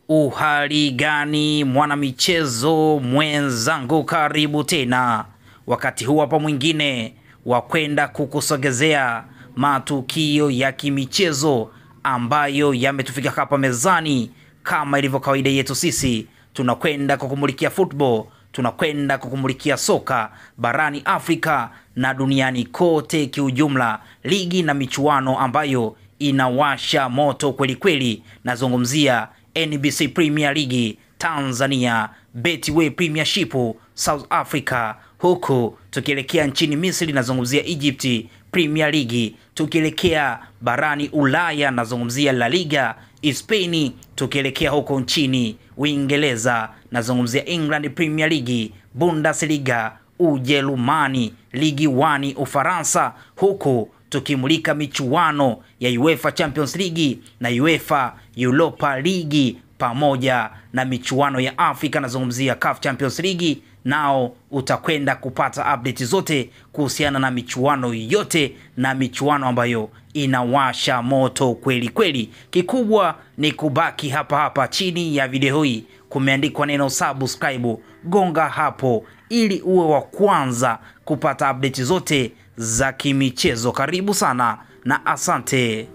Uhali gani mwana michezo mwenzangu, karibu tena wakati huu hapa mwingine wa kwenda kukusogezea matukio ya kimichezo ambayo yametufika hapa mezani. Kama ilivyo kawaida yetu, sisi tunakwenda kukumulikia football, tunakwenda kukumulikia soka barani Afrika na duniani kote kiujumla, ligi na michuano ambayo inawasha moto kweli kweli. Nazungumzia NBC Premier League Tanzania, Betway Premiership South Africa, huku tukielekea nchini Misri nazungumzia Egypt Premier League, tukielekea barani Ulaya nazungumzia La Liga Spain, tukielekea huko nchini Uingereza nazungumzia England Premier League, Bundesliga Ujerumani, Ligi 1 Ufaransa, huku tukimulika michuano ya UEFA Champions League na UEFA Europa League pamoja na michuano ya Afrika nazungumzia CAF Champions League. Nao utakwenda kupata update zote kuhusiana na michuano yote na michuano ambayo inawasha moto kweli kweli. Kikubwa ni kubaki hapa hapa. Chini ya video hii kumeandikwa neno subscribe, gonga hapo ili uwe wa kwanza kupata update zote za kimichezo. Karibu sana na asante.